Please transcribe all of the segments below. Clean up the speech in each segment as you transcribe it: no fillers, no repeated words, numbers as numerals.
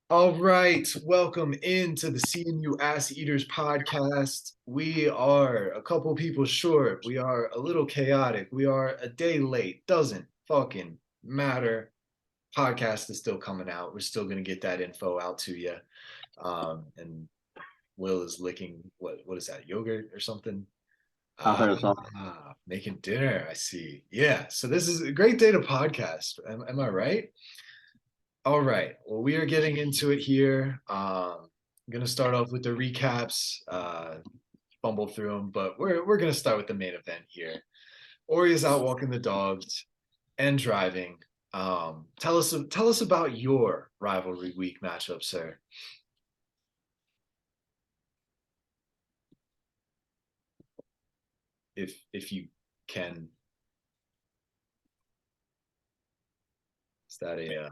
All right, welcome into the CNU Ass Eaters podcast. We are a couple people short. We are a little chaotic. We are a day late. Doesn't fucking matter. Podcast is still coming out. We're still gonna get that info out to you. And Will is licking what is that? Yogurt or something? Making dinner. I see. Yeah. So this is a great day to podcast. Am I right? All right. Well, we are getting into it here. I'm gonna start off with the recaps, fumble through them, but we're gonna start with the main event here. Ori is out walking the dogs and driving. Tell us about your rivalry week matchup, sir. If you can. Is that a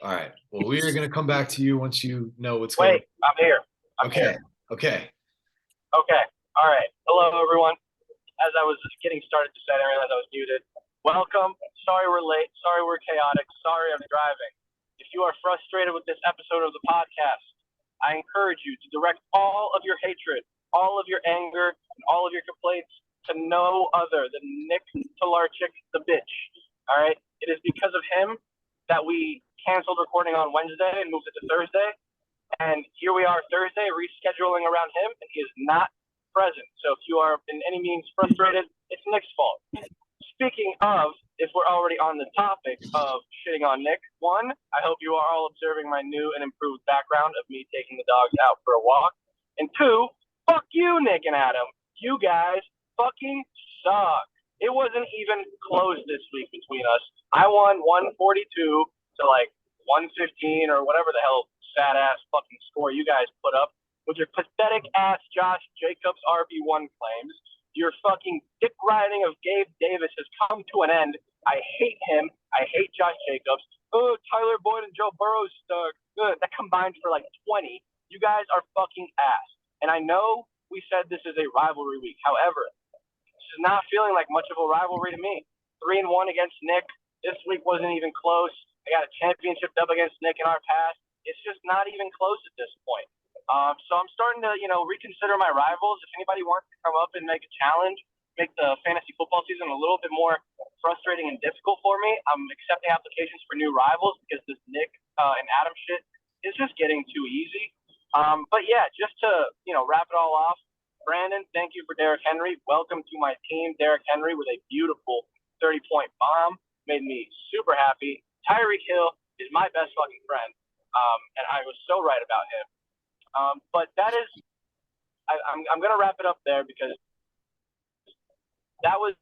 All right. Well, we are going to come back to you once you know what's going on. Wait, I'm here. Okay. Okay. All right. Hello, everyone. As I was getting started to say, I realized I was muted. Welcome. Sorry we're late. Sorry we're chaotic. Sorry I'm driving. If you are frustrated with this episode of the podcast, I encourage you to direct all of your hatred, all of your anger, and all of your complaints to no other than Nick Talarchik, the bitch. All right? It is because of him that we canceled recording on Wednesday and moved it to Thursday. And here we are Thursday, rescheduling around him, and he is not present. So if you are in any means frustrated, it's Nick's fault. Speaking of, if we're already on the topic of shitting on Nick, one, I hope you are all observing my new and improved background of me taking the dogs out for a walk. And two, fuck you, Nick and Adam. You guys fucking suck. It wasn't even close this week between us. I won 142 to like 115 or whatever the hell sad ass fucking score you guys put up with your pathetic ass Josh Jacobs RB1 claims. Your fucking dick riding of Gabe Davis has come to an end. I hate him. I hate Josh Jacobs. Oh, Tyler Boyd and Joe Burrow's stuck. That combined for like 20. You guys are fucking ass. And I know we said this is a rivalry week. However, this is not feeling like much of a rivalry to me. 3-1 against Nick. This week wasn't even close. I got a championship dub against Nick in our past. It's just not even close at this point. So I'm starting to, reconsider my rivals. If anybody wants to come up and make a challenge, make the fantasy football season a little bit more frustrating and difficult for me, I'm accepting applications for new rivals because this Nick and Adam shit is just getting too easy. But yeah, just to, wrap it all off, Brandon, thank you for Derrick Henry. Welcome to my team, Derrick Henry, with a beautiful 30-point bomb. Made me super happy. Tyreek Hill is my best fucking friend, and I was so right about him. But that is, I'm going to wrap it up there because that was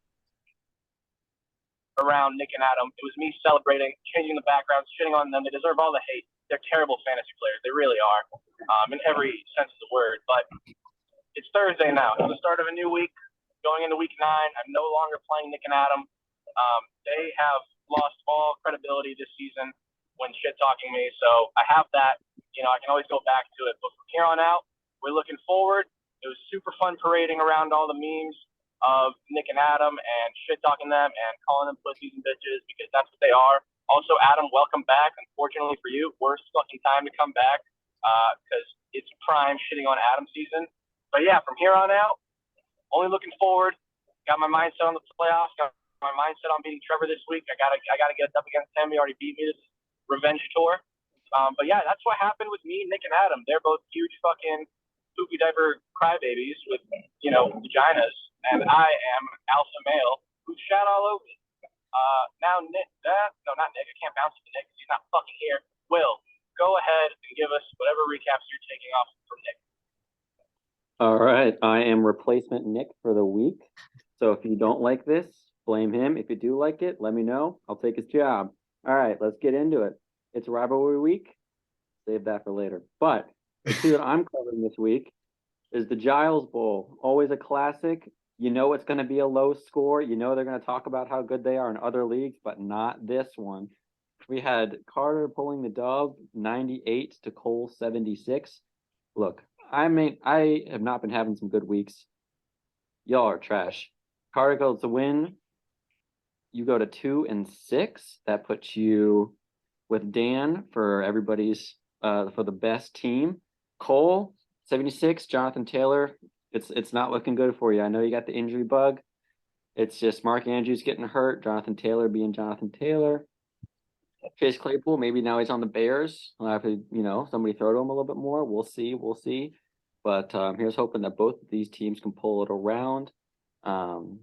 around Nick and Adam. It was me celebrating, changing the background, shitting on them. They deserve all the hate. They're terrible fantasy players. They really are, in every sense of the word. But it's Thursday now. It's the start of a new week. Going into week 9, I'm no longer playing Nick and Adam. They have lost all credibility this season when shit-talking me. So I have that. I can always go back to it. But from here on out, we're looking forward. It was super fun parading around all the memes of Nick and Adam and shit-talking them and calling them pussies and bitches because that's what they are. Also, Adam, welcome back. Unfortunately for you, worst fucking time to come back because it's prime shitting on Adam season. But yeah, from here on out, only looking forward. Got my mindset on the playoffs. Got my mindset on beating Trevor this week. I gotta get up against him. He already beat me this revenge tour. But yeah, that's what happened with me, Nick, and Adam. They're both huge fucking poopy diaper crybabies with, vaginas. And I am alpha male who shat all over it. Now, Nick, no, not Nick. I can't bounce to Nick because he's not fucking here. Will, go ahead and give us whatever recaps you're taking off from Nick. All right. I am replacement Nick for the week. So if you don't like this, blame him. If you do like it, let me know. I'll take his job. All right, let's get into it. It's rivalry week. Save that for later. But the two that I'm covering this week is the Giles Bowl. Always a classic. You know it's going to be a low score. You know they're going to talk about how good they are in other leagues, but not this one. We had Carter pulling the dub, 98 to Cole 76. Look, I have not been having some good weeks. Y'all are trash. Carter goes to win. You go to 2-6. That puts you with Dan for everybody's for the best team. Cole, 76. Jonathan Taylor. It's not looking good for you. I know you got the injury bug. It's just Mark Andrews getting hurt. Jonathan Taylor being Jonathan Taylor. Chase Claypool, maybe now he's on the Bears. I'll have to, somebody throw to him a little bit more. We'll see. We'll see. But here's hoping that both of these teams can pull it around. And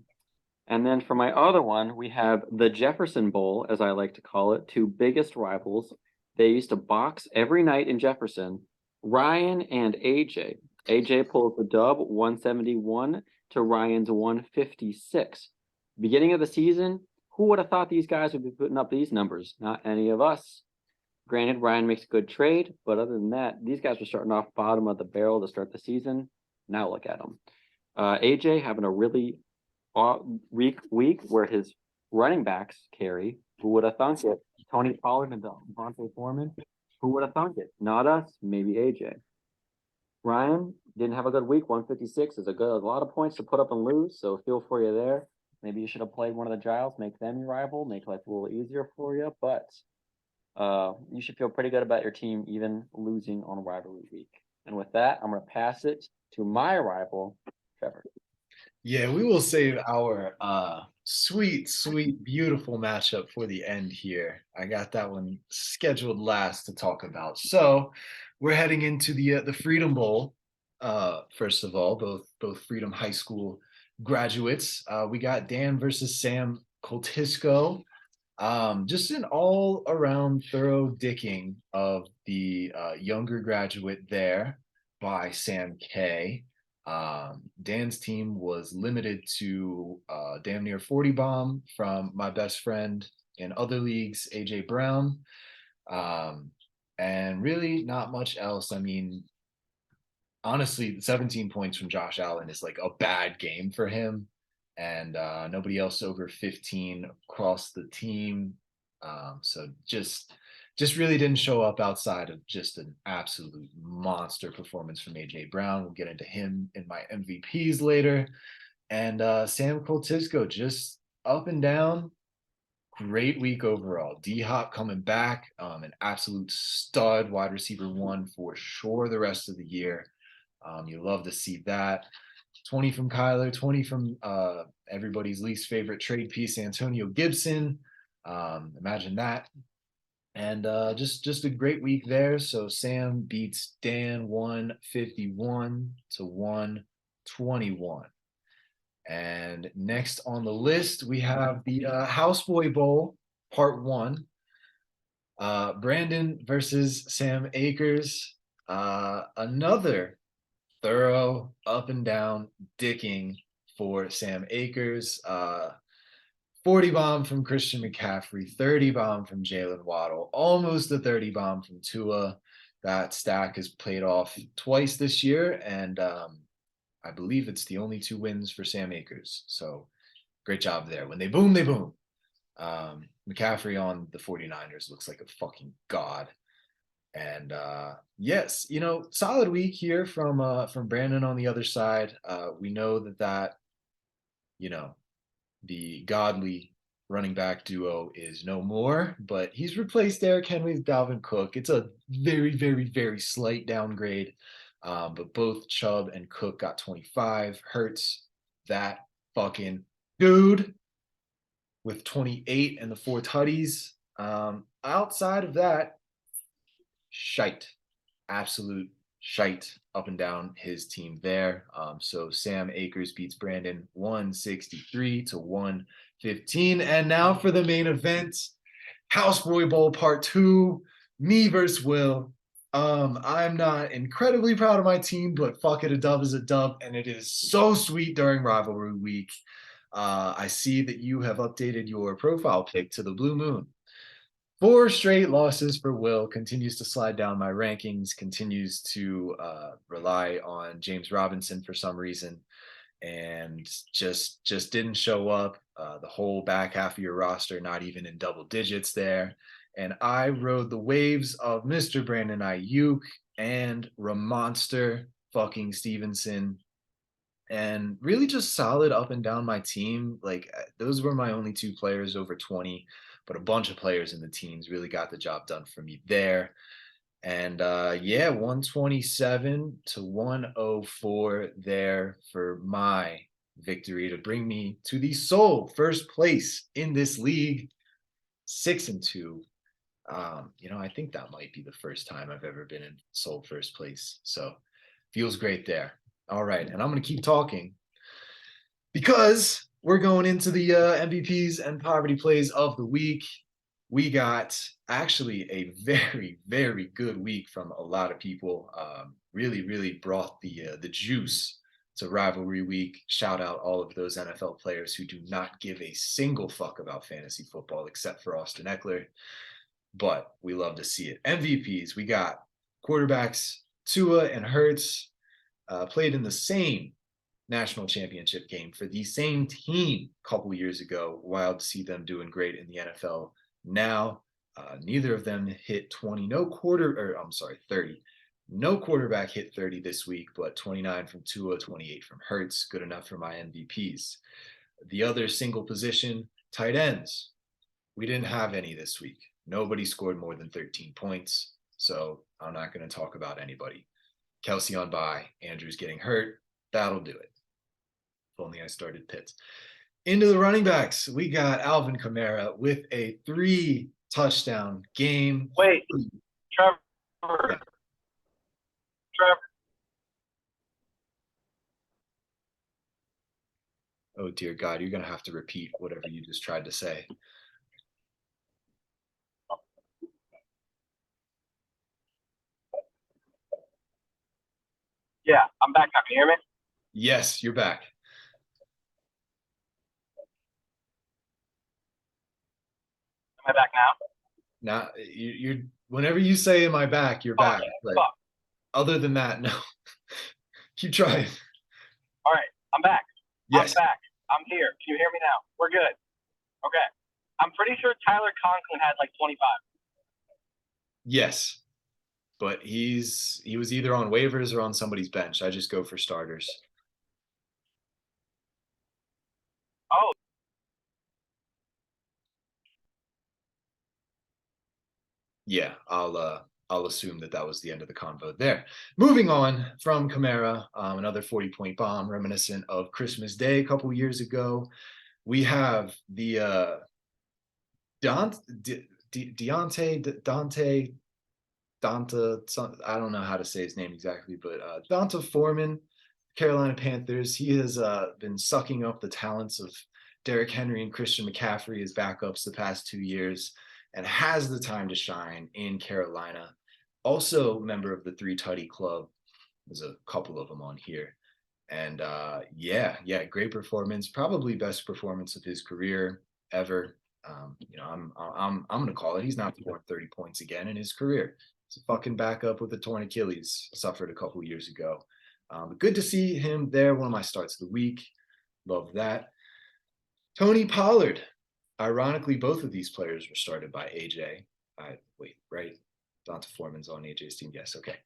then for my other one, we have the Jefferson Bowl, as I like to call it, two biggest rivals. They used to box every night in Jefferson. Ryan and AJ. AJ pulls the dub 171 to Ryan's 156. Beginning of the season, who would have thought these guys would be putting up these numbers? Not any of us. Granted, Ryan makes a good trade, but other than that, these guys were starting off bottom of the barrel to start the season. Now look at them. AJ having a really week where his running backs carry. Who would have thunk it? Tony Pollard and Devontae Foreman. Who would have thunk it? Not us, maybe AJ. Ryan didn't have a good week. 156 is a lot of points to put up and lose, so feel for you there. Maybe you should have played one of the Giles, make them your rival, make life a little easier for you, but you should feel pretty good about your team even losing on rivalry week. And with that, I'm going to pass it to my rival, Trevor. Yeah, we will save our sweet, beautiful matchup for the end here. I got that one scheduled last to talk about. So we're heading into the Freedom Bowl. First of all, both Freedom High School graduates. We got Dan versus Sam Coltisco. Just an all-around thorough dicking of the younger graduate there by Sam K. Dan's team was limited to damn near 40 bomb from my best friend in other leagues, AJ Brown. And really not much else. I mean, honestly, 17 points from Josh Allen is like a bad game for him. And nobody else over 15 across the team. So just really didn't show up outside of just an absolute monster performance from AJ Brown. We'll get into him in my MVPs later. And Sam Coltisco just up and down. Great week overall. D-Hop coming back, an absolute stud wide receiver one for sure the rest of the year. You love to see that. 20 from Kyler, 20 from everybody's least favorite trade piece, Antonio Gibson. Imagine that. And just a great week there. So Sam beats Dan 151 to 121. And next on the list, we have the Houseboy Bowl, Part 1. Brandon versus Sam Akers. Another thorough up and down dicking for Sam Akers. 40 bomb from Christian McCaffrey, 30 bomb from Jalen Waddle, almost a 30 bomb from Tua. That stack has played off twice this year, and I believe it's the only 2 wins for Sam Akers. So great job there. When they boom, they boom. McCaffrey on the 49ers looks like a fucking god. And yes, solid week here from Brandon on the other side. We know that the godly running back duo is no more, but he's replaced Derrick Henry with Dalvin Cook. It's a very, very, very slight downgrade. But both Chubb and Cook got 25. Hurts, that fucking dude, with 28 and the 4 tutties. Outside of that, shite. Absolute shite up and down his team there. So Sam Akers beats Brandon 163 to 115. And now for the main event, Houseboy Bowl Part 2, me versus Will. I'm not incredibly proud of my team, but fuck it, a dub is a dub, and it is so sweet during rivalry week. I see that you have updated your profile pic to the Blue Moon. 4 straight losses for Will, continues to slide down my rankings, continues to rely on James Robinson for some reason, and just didn't show up. The whole back half of your roster, not even in double digits there. And I rode the waves of Mr. Brandon Ayuk and Ramonster fucking Stevenson. and really just solid up and down my team. Like those were my only two players over 20, but a bunch of players in the teams really got the job done for me there. And yeah, 127 to 104 there for my victory to bring me to the sole first place in this league, 6-2. I think that might be the first time I've ever been in sole first place. So feels great there. All right, and I'm gonna keep talking because we're going into the MVPs and poverty plays of the week. We got actually a very, very good week from a lot of people. Really, really brought the juice to rivalry week. Shout out all of those NFL players who do not give a single fuck about fantasy football except for Austin Eckler. But we love to see it. MVPs, we got quarterbacks Tua and Hurts played in the same national championship game for the same team a couple years ago. Wild to see them doing great in the NFL now. Neither of them hit 20. 30. No quarterback hit 30 this week, but 29 from Tua, 28 from Hurts. Good enough for my MVPs. The other single position, tight ends. We didn't have any this week. Nobody scored more than 13 points. So I'm not going to talk about anybody. Kelsey on bye. Andrew's getting hurt. That'll do it. If only I started Pitts. Into the running backs, we got Alvin Kamara with a 3-touchdown game. Wait, Trevor. Yeah. Trevor. Oh, dear God, you're going to have to repeat whatever you just tried to say. Yeah, I'm back now. Can you hear me? Yes, you're back. Am I back now? Now, you're whenever you say "Am I back?" you're back. But other than that, no. Keep trying. All right, I'm back. Yes. I'm back. I'm here. Can you hear me now? We're good. Okay. I'm pretty sure Tyler Conklin had like 25. Yes. But he was either on waivers or on somebody's bench. I just go for starters. Oh. Yeah, I'll assume that was the end of the convo there. Moving on from Kamara, another 40-point bomb reminiscent of Christmas Day a couple years ago. We have the Dante, I don't know how to say his name exactly, but Donta Foreman, Carolina Panthers. He has been sucking up the talents of Derrick Henry and Christian McCaffrey as backups the past 2 years and has the time to shine in Carolina. Also member of the 3 Tutty Club. There's a couple of them on here. And yeah, great performance. Probably best performance of his career ever. I'm gonna call it. He's not scoring 30 points again in his career. It's a fucking backup with a torn Achilles, suffered a couple years ago. But good to see him there. One of my starts of the week. Love that. Tony Pollard. Ironically, both of these players were started by AJ. Wait, right? Donta Foreman's on AJ's team. Yes, okay.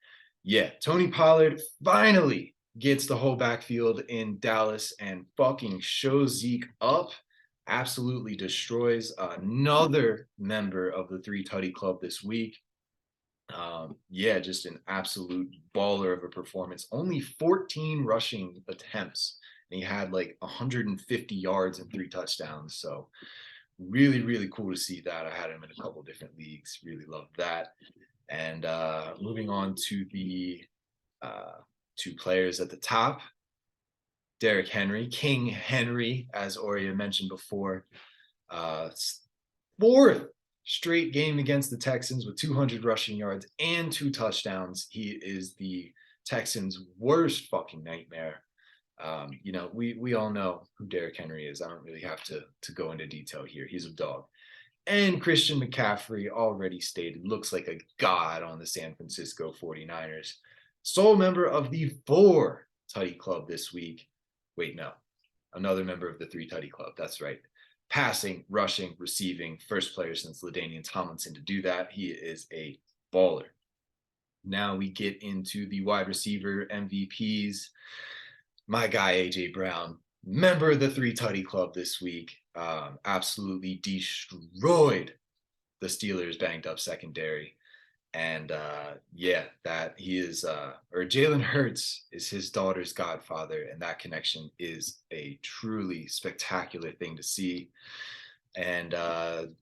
Yeah, Tony Pollard finally gets the whole backfield in Dallas and fucking shows Zeke up. Absolutely destroys another member of the 3 Tutty Club this week. Yeah, just an absolute baller of a performance. Only 14 rushing attempts, and he had like 150 yards and 3 touchdowns. So really, really cool to see that. I had him in a couple different leagues. Really loved that. And moving on to the 2 players at the top. Derrick Henry, King Henry, as Oria mentioned before. 4th straight game against the Texans with 200 rushing yards and 2 touchdowns. He is the Texans' worst fucking nightmare. We all know who Derrick Henry is. I don't really have to go into detail here. He's a dog. And Christian McCaffrey, already stated, looks like a god on the San Francisco 49ers. Sole member of the 4 Tutty Club this week. Wait, no. Another member of the 3 Tutty Club. That's right. Passing, rushing, receiving. First player since LaDainian Tomlinson to do that. He is a baller. Now we get into the wide receiver MVPs. my guy AJ Brown, member of the 3 Tutty Club this week, absolutely destroyed the Steelers' banged up secondary. And yeah, that he is or Jalen Hurts is his daughter's godfather, and that connection is a truly spectacular thing to see. And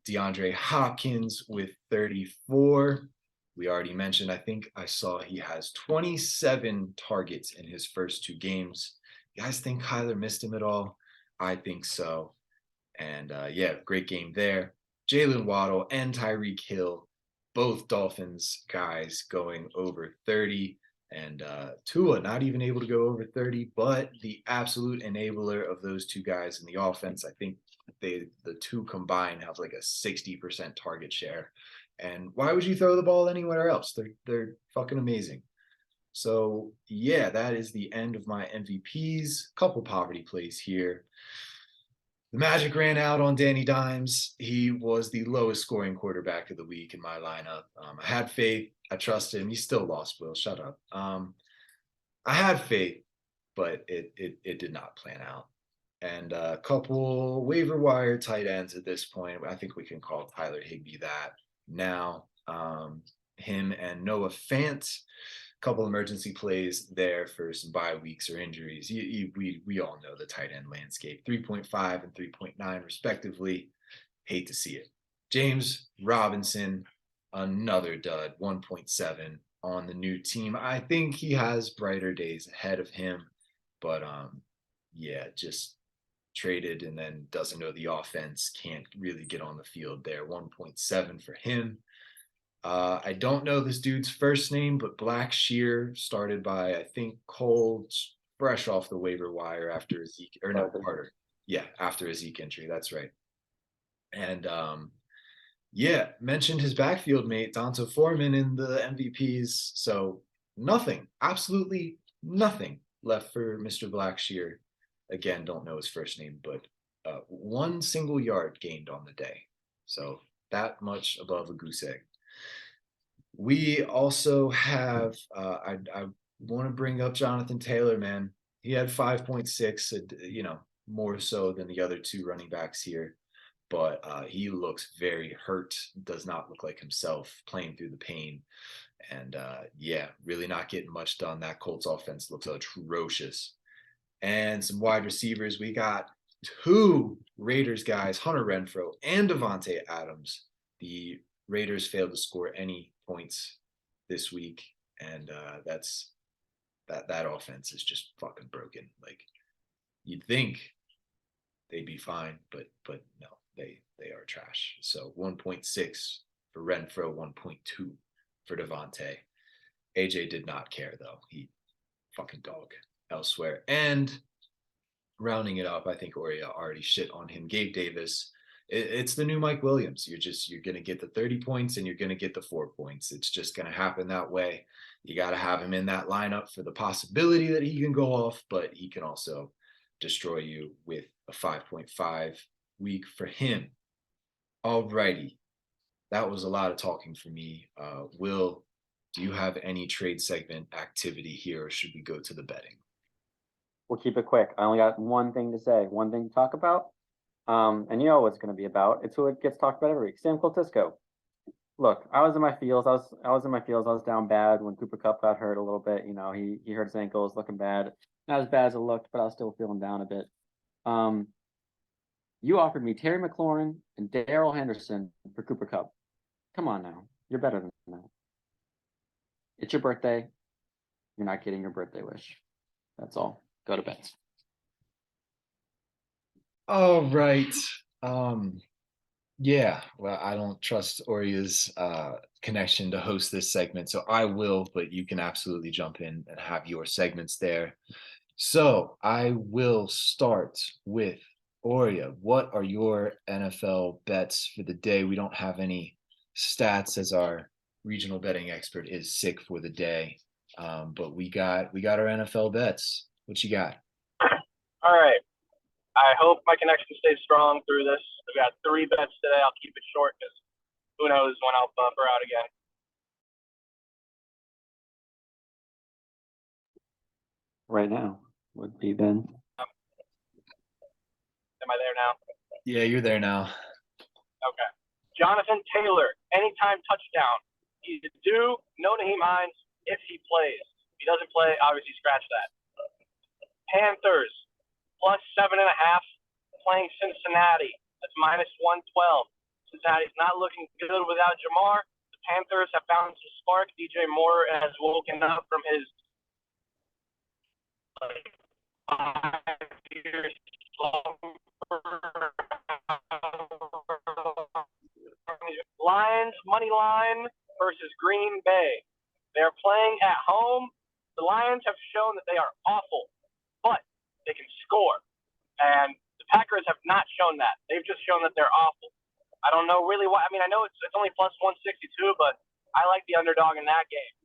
DeAndre Hopkins with 34. We already mentioned, I think I saw he has 27 targets in his first 2 games. You guys think Kyler missed him at all? I think so. And yeah, great game there. Jalen Waddle and Tyreek Hill, both Dolphins guys going over 30. And Tua not even able to go over 30, but the absolute enabler of those 2 guys in the offense. I think the 2 combined have like a 60% target share. And why would you throw the ball anywhere else? They're fucking amazing. So yeah, that is the end of my MVPs. Couple poverty plays here. The Magic ran out on Danny Dimes. He was the lowest scoring quarterback of the week in my lineup. I had faith. I trusted him. He still lost, Will. Shut up. I had faith, but it did not plan out. And a couple waiver wire tight ends at this point. I think we can call Tyler Higbee that now. Him and Noah Fant. Couple emergency plays there for some bye weeks or injuries. We all know the tight end landscape. 3.5 and 3.9 respectively. Hate to see it. James Robinson, another dud, 1.7 on the new team. I think he has brighter days ahead of him, but yeah, just traded and then doesn't know the offense, can't really get on the field there. 1.7 for him. I don't know this dude's first name, but Black Shear, started by, I think, Cole, fresh off the waiver wire after Zeke, or no, Carter. Yeah, after a Zeke injury. That's right. And yeah, mentioned his backfield mate, Donta Foreman, in the MVPs. So nothing, absolutely nothing left for Mr. Blackshear. Again, don't know his first name, but 1 single yard gained on the day. So that much above a goose egg. We also have, I want to bring up Jonathan Taylor, man. He had 5.6, you know, more so than the other 2 running backs here. But he looks very hurt, does not look like himself, playing through the pain. And yeah, really not getting much done. That Colts offense looks atrocious. And some wide receivers. We got 2 Raiders guys, Hunter Renfrow and Davante Adams. The Raiders failed to score any points this week, and that's that offense is just fucking broken. Like, you'd think they'd be fine, but no, they are trash. So 1.6 for Renfrow, 1.2 for Davante. AJ did not care though. He fucking dog elsewhere. And rounding it up, I think Oria already shit on him. Gabe Davis. It's the new Mike Williams. You're going to get the 30 points and you're going to get the 4 points. It's just going to happen that way. You got to have him in that lineup for the possibility that he can go off, but he can also destroy you with a 5.5 week for him. Alrighty. That was a lot of talking for me. Will, do you have any trade segment activity here, or should we go to the betting? We'll keep it quick. I only got one thing to say, one thing to talk about. And you know what it's going to be about. It's who it gets talked about every week. Sam Coltisco. Look, I was in my feels. I was in my feels. I was down bad when Cooper Kupp got hurt a little bit. You know, he hurt his ankles, looking bad. Not as bad as it looked, but I was still feeling down a bit. You offered me Terry McLaurin and Darrell Henderson for Cooper Kupp. Come on now. You're better than that. It's your birthday. You're not getting your birthday wish. That's all. Go to bed. All right. Yeah, well, I don't trust Oria's connection to host this segment, so I will, but you can absolutely jump in and have your segments there. So I will start with Oria. What are your NFL bets for the day? We don't have any stats, as our regional betting expert is sick for the day, but we got our NFL bets. What you got? All right. I hope my connection stays strong through this. I've got 3 bets today. I'll keep it short because who knows when I'll buffer out again. Right now. would be Ben. Am I there now? Yeah, you're there now. Okay. Jonathan Taylor, anytime touchdown. He's due, no Naheem Hines, if he plays. If he doesn't play, obviously scratch that. Panthers, +7.5, playing Cincinnati. That's -112. Cincinnati's not looking good without Jamar. The Panthers have found some spark. DJ Moore has woken up from his 5 years Lions money line versus Green Bay. They're playing at home. The Lions have shown that they are awful, but they can score. And the Packers have not shown that. They've just shown that they're awful. I don't know really why. I mean, I know it's only +162, but I like the underdog in that game.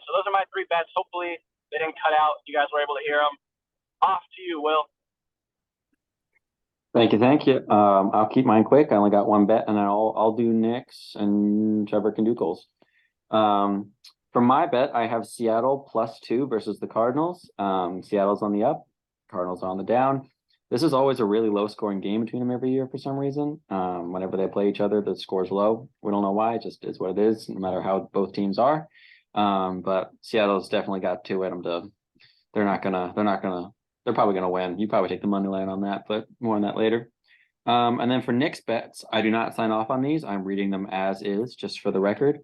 So those are my 3 bets. Hopefully they didn't cut out. You guys were able to hear them. Off to you, Will. Thank you, thank you. I'll keep mine quick. I only got 1 bet, and I'll do Nick's, and Trevor can do Cole's. For my bet, I have Seattle +2 versus the Cardinals. Seattle's on the up, Cardinals are on the down. This is always a really low scoring game between them every year for some reason. Whenever they play each other, the score's low. We don't know why, it just is what it is, no matter how both teams are. But Seattle's definitely got 2 at them to, they're probably gonna win. You probably take the money line on that, but more on that later. And then for Nick's bets, I do not sign off on these. I'm reading them as is, just for the record.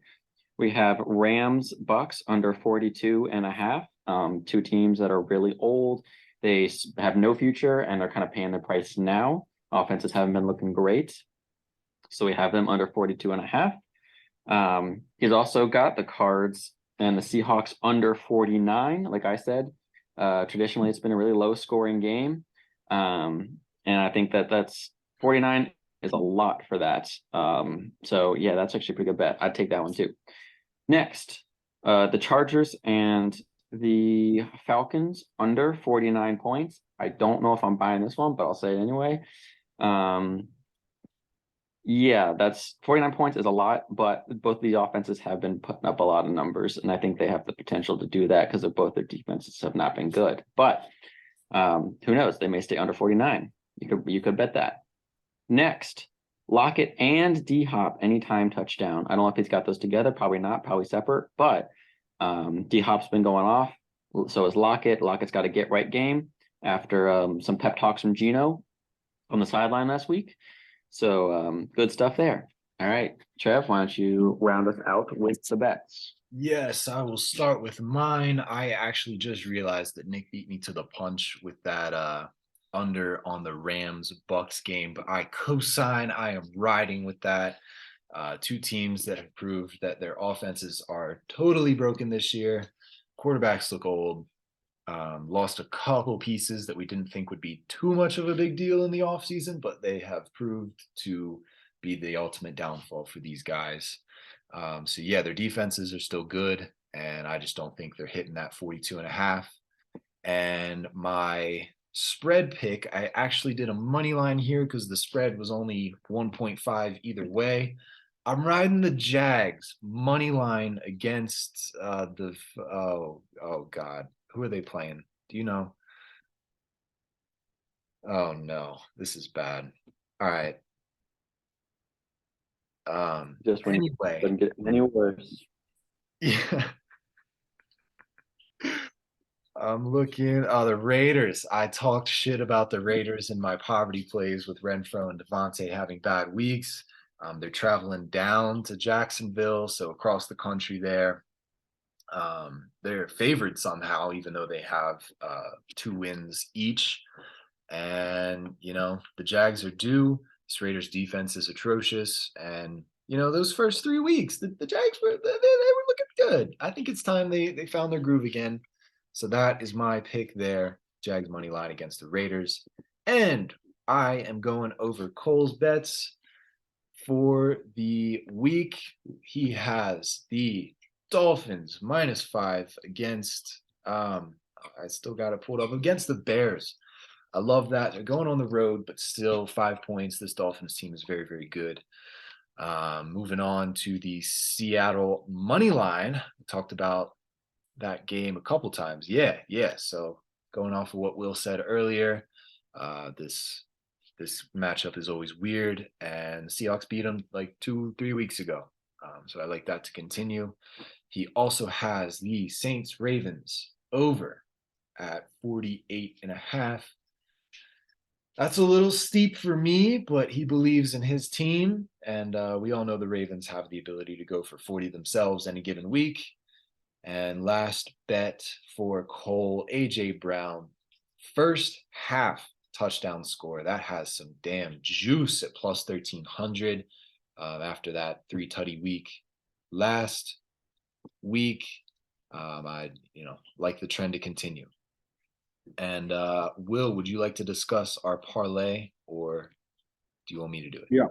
We have Rams Bucks under 42.5. 2 teams that are really old. They have no future and they're kind of paying their price now. Offenses haven't been looking great. So we have them under 42.5. He's also got the Cards and the Seahawks under 49. Like I said, traditionally it's been a really low scoring game. And I think that's 49 is a lot for that. So yeah, that's actually a pretty good bet. I'd take that one too. Next, the Chargers and the Falcons under 49 points. I don't know if I'm buying this one, but I'll say it anyway. Yeah, that's 49 points is a lot, but both the offenses have been putting up a lot of numbers, and I think they have the potential to do that because of both their defenses have not been good. But who knows? They may stay under 49. You could bet that. Next, Lockett and D-Hop anytime touchdown. I don't know if he's got those together. Probably not. Probably separate. But D-Hop's been going off. So is Lockett. Lockett's got a get right game after some pep talks from Gino on the sideline last week. So good stuff there. All right, Trev, why don't you round us out with the bets? Yes, I will start with mine. I actually just realized that Nick beat me to the punch with that under on the Rams Bucks game, but I co-sign. I am riding with that. 2 teams that have proved that their offenses are totally broken this year. Quarterbacks look old. Lost a couple pieces that we didn't think would be too much of a big deal in the offseason, but they have proved to be the ultimate downfall for these guys. So yeah, their defenses are still good, and I just don't think they're hitting that 42.5. And my spread pick, I actually did a money line here because the spread was only 1.5 either way. I'm riding the Jags money line against oh God, who are they playing? Do you know? Oh no, this is bad. All right. Just when Anyway, it doesn't get any worse. yeah. I'm looking. Oh, the Raiders. I talked shit about the Raiders in my poverty plays with Renfro and Devontae having bad weeks. They're traveling down to Jacksonville, so across the country there. They're favored somehow, even though they have 2 wins each. And the Jags are due. This Raiders defense is atrocious, and those first 3 weeks, the Jags were they were looking good. I think it's time they found their groove again. So that is my pick there. Jags money line against the Raiders. And I am going over Cole's bets for the week. He has the Dolphins -5 against I still got it pulled up against the Bears. I love that. They're going on the road, but still 5 points. This Dolphins team is very, very good. Moving on to the Seattle money line. We talked about that game a couple times. Yeah. So going off of what Will said earlier, this matchup is always weird, and the Seahawks beat them like 2-3 weeks ago. So I like that to continue. He also has the Saints Ravens over at 48.5. That's a little steep for me, but he believes in his team. And we all know the Ravens have the ability to go for 40 themselves any given week. And last bet for Cole, AJ Brown, first half touchdown score. That has some damn juice at plus 1,300 after that 3-tutty week last week. I like the trend to continue. And Will, would you like to discuss our parlay, or do you want me to do it? Yeah,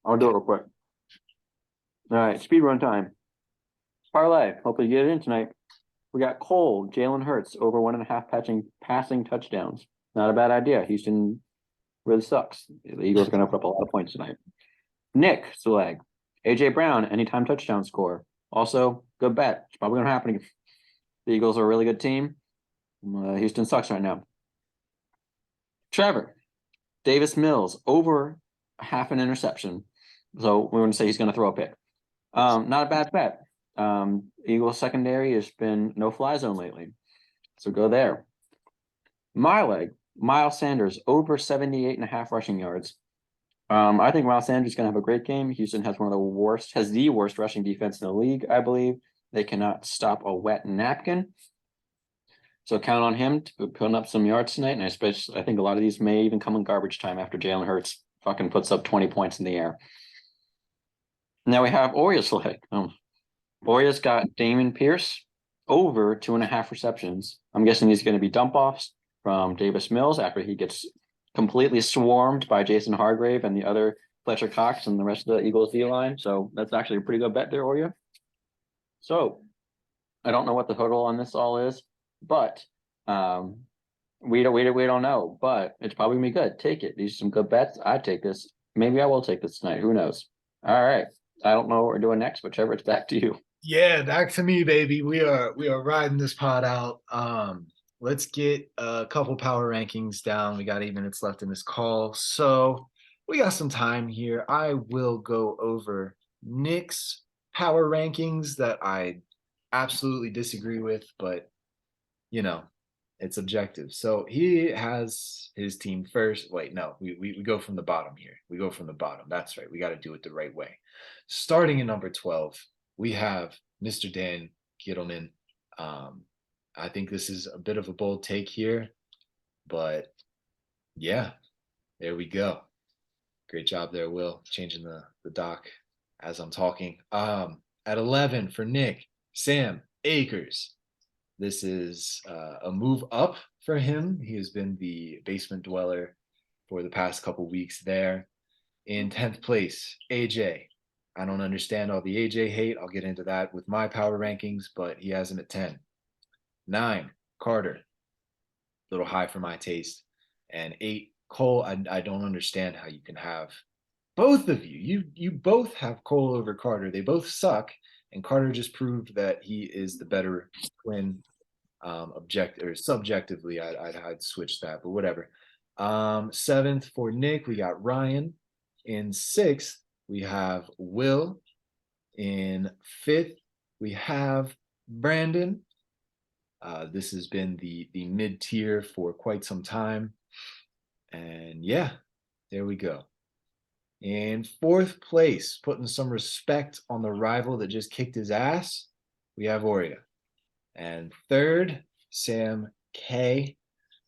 I'll do it real quick. All right, speed run time. Parlay. Hopefully you get it in tonight. We got Cole, Jalen Hurts over 1.5 passing touchdowns. Not a bad idea. Houston really sucks. The Eagles are going to put up a lot of points tonight. Nick Zulag, AJ Brown, anytime touchdown score. Also, good bet. It's probably going to happen. The Eagles are a really good team. Houston sucks right now. Trevor, Davis Mills over half an interception. So we want to say he's going to throw a pick. Not a bad bet. Eagles secondary has been no fly zone lately. So go there. My leg, Miles Sanders over 78.5 rushing yards. I think Miles Sanders is going to have a great game. Houston has the worst rushing defense in the league, I believe. They cannot stop a wet napkin. So count on him to put up some yards tonight. And I think a lot of these may even come in garbage time after Jalen Hurts fucking puts up 20 points in the air. Now we have Oria's leg. Oria's got Damon Pierce over 2.5 receptions. I'm guessing he's going to be dump offs from Davis Mills after he gets completely swarmed by Jason Hargrave and the other Fletcher Cox and the rest of the Eagles D-line. So that's actually a pretty good bet there, Oria. So I don't know what the total on this all is, but we don't know. But it's probably gonna be good. Take it. These are some good bets. I take this. Maybe I will take this tonight. Who knows? All right. I don't know what we're doing next, but Trevor, it's back to you. Yeah, back to me, baby. We are riding this pod out. Let's get a couple power rankings down. We got 8 minutes left in this call, so we got some time here. I will go over Nick's power rankings that I absolutely disagree with, but it's objective. So he has his team first. Wait, no, we go from the bottom here. We go from the bottom. That's right. We got to do it the right way. Starting in number 12, we have Mr. Dan Gittleman. I think this is a bit of a bold take here, but yeah, there we go. Great job there, Will, changing the doc as I'm talking. At 11 for Nick, Sam Akers. This is a move up for him. He has been the basement dweller for the past couple weeks there. In 10th place, AJ. I don't understand all the AJ hate. I'll get into that with my power rankings, but he has him at 10. 9, Carter. A little high for my taste. And 8, Cole. I don't understand how you can have both of you. You both have Cole over Carter. They both suck. And Carter just proved that he is the better twin. Subjectively, I'd switch that, but whatever. 7th for Nick, we got Ryan. In 6th, we have Will. In 5th, we have Brandon. This has been the mid-tier for quite some time. And yeah, there we go. In 4th place, putting some respect on the rival that just kicked his ass, we have Oria. And 3rd, Sam K.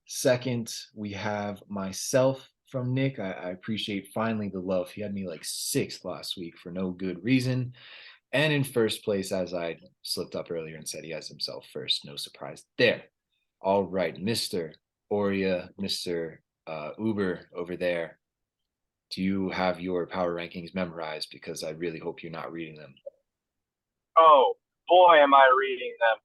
2nd, we have myself from Nick. I appreciate finally the love. He had me like 6th last week for no good reason. And in 1st place, as I slipped up earlier and said, he has himself first. No surprise there. All right, Mr. Oria, Mr. Uber over there. Do you have your power rankings memorized? Because I really hope you're not reading them. Oh, boy, am I reading them.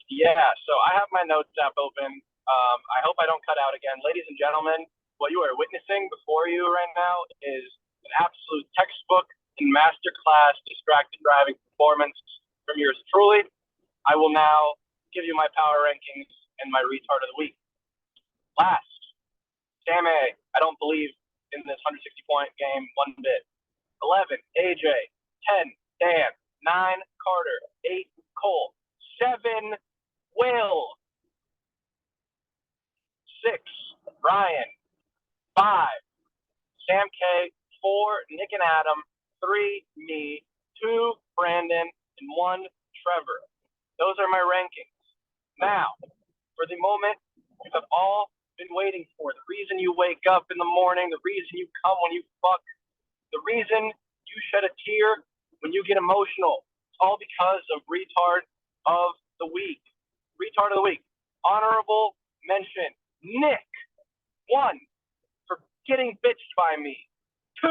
Yeah, so I have my notes app open. I hope I don't cut out again. Ladies and gentlemen, what you are witnessing before you right now is an absolute textbook and masterclass distracted driving performance from yours truly. I will now give you my power rankings and my retard AJ. 10, Dan. 9, Carter. 8, Cole. 7, Will. 6, Ryan. 5, Sam K. 4, Nick and Adam. 3, me. 2, Brandon. And 1, Trevor. Those are my rankings. Now, for the moment you have all been waiting for, the reason you wake up in the morning, the reason you come when you fuck, the reason you shed a tear when you get emotional, it's all because of Retard of the Week. Retard of the Week. Honorable mention, Nick. 1, for getting bitched by me. 2,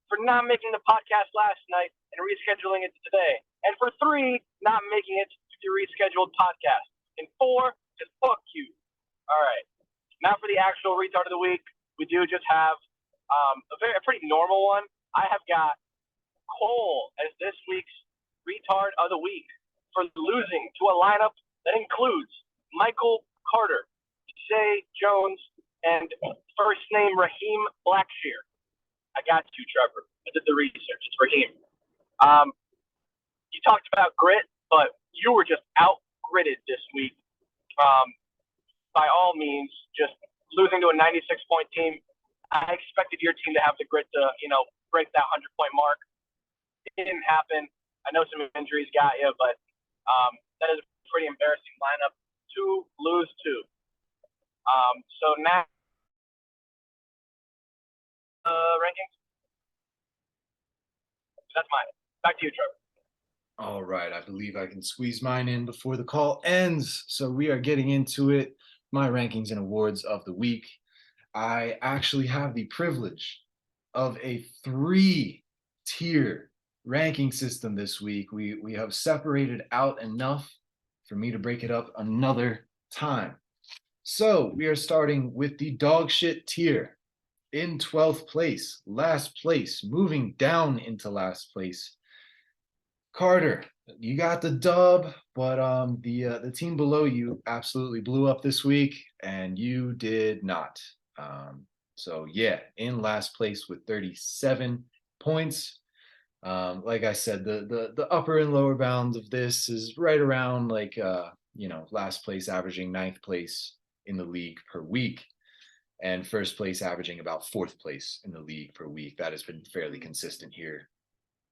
for not making the podcast last night and rescheduling it to today. And for 3, not making it to the rescheduled podcast. And 4, just fuck you. All right. Now for the actual Retard of the Week, we do just have a pretty normal one. I have got Cole as this week's Retard of the Week for losing to a lineup that includes Michael Carter, Zay Jones, and first name Raheem Blackshear. I got you, Trevor. I did the research. It's Raheem. You talked about grit, but you were just out-gritted this week. By all means, just losing to a 96-point team. I expected your team to have the grit to, break that 100-point mark. It didn't happen. I know some injuries got you, but that is a pretty embarrassing lineup to lose to. So now, rankings. That's mine. Back to you, Trevor. All right, I believe I can squeeze mine in before the call ends. So we are getting into it. My rankings and awards of the week. I actually have the privilege of a 3-tier ranking system this week. We have separated out enough for me to break it up another time. So we are starting with the dog shit tier. In 12th place, last place, moving down into last place. Carter, you got the dub, but the team below you absolutely blew up this week, and you did not. So yeah, in last place with 37 points. Like I said, the upper and lower bound of this is right around like last place averaging 9th place in the league per week, and first place averaging about 4th place in the league per week. That has been fairly consistent here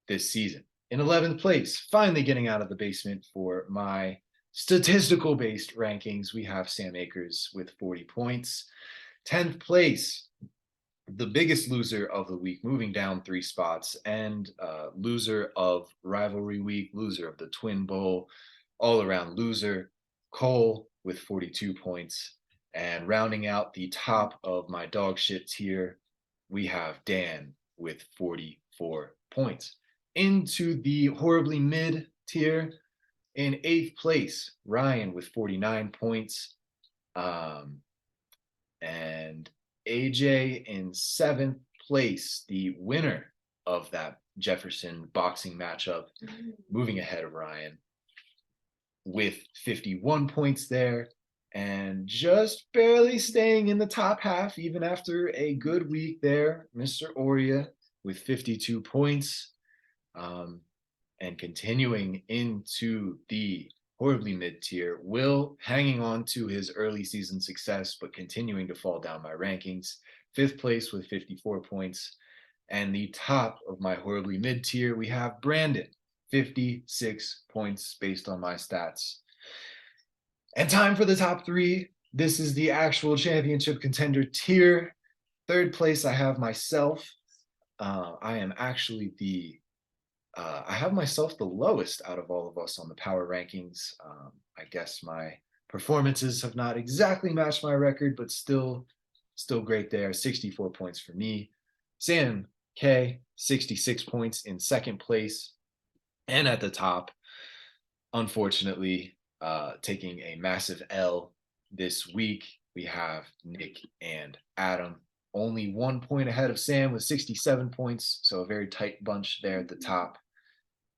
this season. In 11th place, finally getting out of the basement for my statistical based rankings, we have Sam Akers with 40 points. 10th place, the biggest loser of the week, moving down 3 spots, and loser of rivalry week, loser of the Twin Bowl, all around loser, Cole with 42 points. And rounding out the top of my dog shit tier, we have Dan with 44 points. Into the horribly mid tier, in 8th place, Ryan with 49 points. And AJ in 7th place, the winner of that Jefferson boxing matchup, moving ahead of Ryan with 51 points there, and just barely staying in the top half, even after a good week there, Mr. Oria with 52 points. And continuing into the horribly mid-tier, Will hanging on to his early season success, but continuing to fall down my rankings. 5th place with 54 points. And the top of my horribly mid-tier, we have Brandon, 56 points based on my stats. And time for the top 3. This is the actual championship contender tier. 3rd place, I have myself. I am actually I have myself the lowest out of all of us on the power rankings. I guess my performances have not exactly matched my record, but still great there. 64 points for me. Sam K, 66 points in 2nd place. And at the top, unfortunately, taking a massive L this week, we have Nick and Adam. Only 1 point ahead of Sam with 67 points. So a very tight bunch there at the top.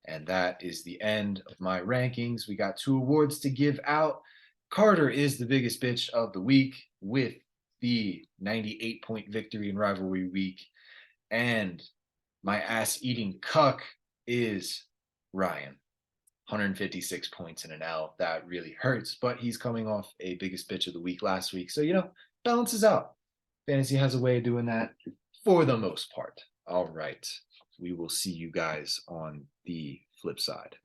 And that is the end of my rankings. We got 2 awards to give out. Carter is the biggest bitch of the week with the 98-point victory in rivalry week. And My ass eating cuck is Ryan. 156 points in an L. That really hurts, but he's coming off a biggest bitch of the week last week. So, balances out. Fantasy has a way of doing that for the most part. All right. We will see you guys on the flip side.